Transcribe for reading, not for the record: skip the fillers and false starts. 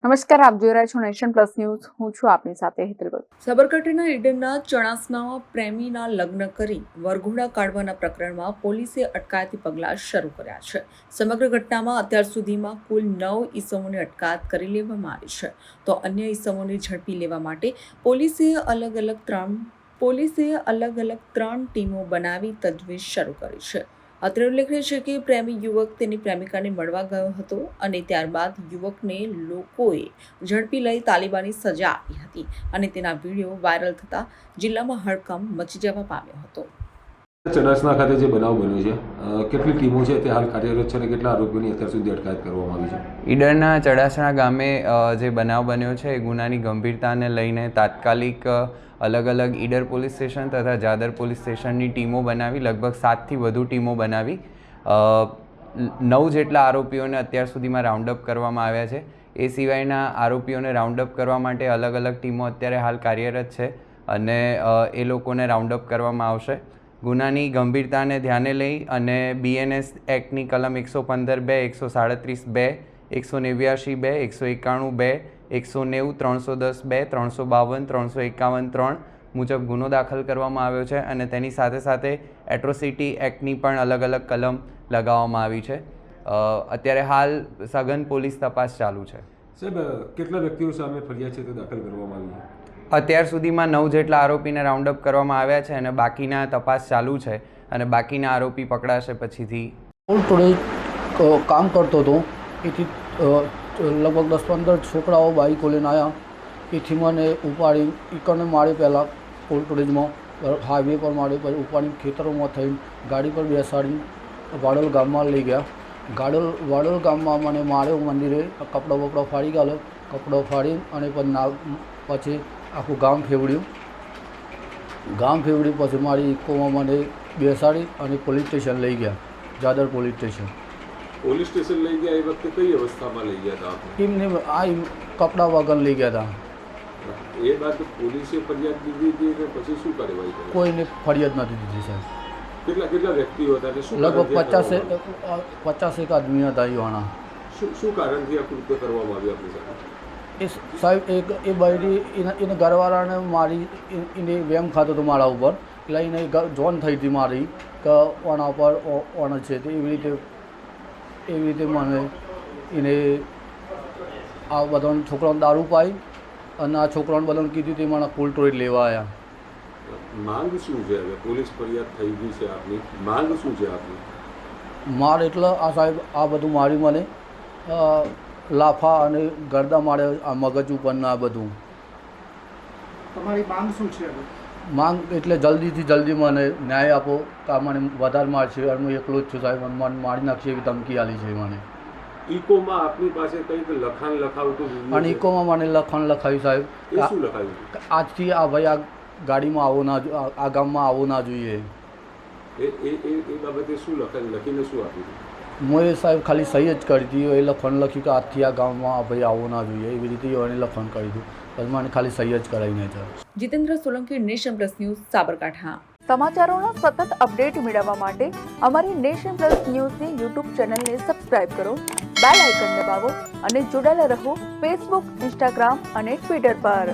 નમસ્કાર, આપ જોઈ રહ્યા છો નેશન પ્લસ ન્યૂઝ. હું છું આપની સાથે હેતલ ભગત. સાબરકાંઠાના ઈડરના ચણાસનામાં પ્રેમીના લગ્ન કરી વરઘોડા કાઢવાના પ્રકરણમાં પોલીસે અટકાયતી પગલાં શરૂ કર્યા છે. સમગ્ર ઘટનામાં અત્યાર સુધીમાં કુલ 9 ઈસમોની અટકાયત કરી લેવામાં આવી છે, તો અન્ય ઈસમોને ઝડપી લેવા માટે પોલીસે અલગ અલગ 3 ટીમો બનાવી તજવીજ શરૂ કરી છે. અત્રે ઉલ્લેખનીય છે કે પ્રેમી યુવક તેની પ્રેમિકાને મળવા ગયો હતો અને ત્યારબાદ યુવકને લોકોએ ઝડપી લઈ તાલિબાની સજા આપી હતી અને તેના વિડીયો વાયરલ થતા જિલ્લામાં હડકંપ મચી જવા પામ્યો હતો. ચડાસના ખાતે જે બનાવ બન્યો છે, કેટલી ટીમો છે તે હાલ કાર્યરત છે અને કેટલા આરોપીઓની અત્યાર સુધી અટકાયત કરવામાં આવી છે? ઈડરના ચડાસણા ગામે જે બનાવ બન્યો છે એ ગુનાની ગંભીરતાને લઈને તાત્કાલિક અલગ ઈડર પોલીસ સ્ટેશન તથા જાદર પોલીસ સ્ટેશનની ટીમો બનાવી લગભગ 7થી વધુ ટીમો બનાવી 9 જેટલા આરોપીઓને અત્યાર સુધીમાં રાઉન્ડઅપ કરવામાં આવ્યા છે. એ સિવાયના આરોપીઓને રાઉન્ડઅપ કરવા માટે અલગ ટીમો અત્યારે હાલ કાર્યરત છે અને એ લોકોને રાઉન્ડઅપ કરવામાં આવશે. ગુનાની ગંભીરતાને ધ્યાને લઈ અને BNS એક્ટની કલમ 115(2), 137(2), 189(2), 191(2), 190, 310(2), 352, 351(3) મુજબ ગુનો દાખલ કરવામાં આવ્યો છે અને તેની સાથે એટ્રોસિટી એક્ટની પણ અલગ કલમ લગાવવામાં આવી છે. અત્યારે હાલ સઘન પોલીસ તપાસ ચાલુ છે. સાહેબ, કેટલા વ્યક્તિઓ સામે ફરિયાદ છે તે દાખલ કરવામાં આવી છે? અત્યાર સુધીમાં 9 જેટલા આરોપીને રાઉન્ડઅપ કરવામાં આવ્યા છે અને બાકીના તપાસ ચાલુ છે અને બાકીના આરોપી પકડાશે પછીથી. કામ કરતો હતો, એથી લગભગ 10-15 છોકરાઓ બાઈકો લઈને આવ્યા. એથી મને ઉપાડી ઈકરને મારે પહેલાં કોલ્ડ સ્ટોરેજમાં હાઈવે પર મારે, પછી ઉપાડી ખેતરોમાં થઈને ગાડી પર બેસાડી વાડોલ ગામમાં લઈ ગયા. વાડોલ ગામમાં મને માર્યો મંદિરે, કપડાં બપડા ફાડી ગયેલો. કપડાં ફાડી અને પછી આખું ગામ ફેવડ્યું. પછી મારી ઇકોમાં મને બેસાડી અને પોલીસ સ્ટેશન લઈ ગયા, જાદર પોલીસ સ્ટેશન. પોલીસ સ્ટેશન લઈ ગયા એ વખતે કઈ અવસ્થામાં લઈ ગયા હતા? એમને આ કપડાં વગર લઈ ગયા હતા. એ બાદ પોલીસે ફરિયાદ દીધી હતી કે પછી શું કાર્યવાહી કરી? કોઈને ફરિયાદ નથી દીધી સાહેબ. કેટલા વ્યક્તિઓ હતા? લગભગ 50 આદમી હતા. યુવાના શું કારણથી આ કૃત્ય કરવામાં આવ્યું આપણી સાથે? એ સાહેબ એ બૈરી એને ઘરવાળાને મારી, એને વેમ ખાતો હતો મારા ઉપર, એટલે એને જોન થઈ હતી મારી કે ઓના ઉપર ઓણ છે. તો એવી રીતે મને એને આ બધાને છોકરાઓને દારૂ પાઈ અને આ છોકરાઓને બધાને કીધું તે મને કોલ્ડ સ્ટોરેજ લેવા આવ્યા. માંગ શું છે? હવે પોલીસ ફરિયાદ થઈ ગઈ છે, આપની માંગ શું છે આપની? માર એટલે આ સાહેબ આ બધું મારી મને લાફા અને ગરદા મારે આ મગજ ઉપરના આ બધું. તમારી માંગ શું છે? માંગ એટલે જલ્દીથી જલ્દી મને ન્યાય આપો કે મને વધારે મારશે. હું એકલો જ છું સાહેબ, મને મારી નાખશે એવી ધમકી આલી છે મને. ઇકોમાં આપની પાસે કંઈક લખાણ લખાવતું અને ઇકોમાં મને લખાણ લખાવ્યું સાહેબ. શું લખાવ્યું? આજથી આ ભાઈ આ ગાડીમાં આવો ના, આ ગામમાં આવો ના જોઈએ. એ બાબતે શું લખીને શું આપ્યું? મેં સાહેબ ખાલી સહી જ કરી હતી. એ લખાણ લખ્યું કે આજથી આ ગામમાં આ ભાઈ આવો ના જોઈએ, એવી રીતે એને લખાણ કરી દીધું. પછી મને ખાલી સહી જ કરાવીને છે. Jitendra Solanki, nation plus news, Sabarkantha. સમાચારોનો સતત અપડેટ મેળવવા માટે અમારી નેશન પ્લસ ન્યૂઝની YouTube ચેનલને સબસ્ક્રાઇબ કરો, બેલ આઇકન દબાવો અને જોડાયેલા રહો Facebook, Instagram અને Twitter પર.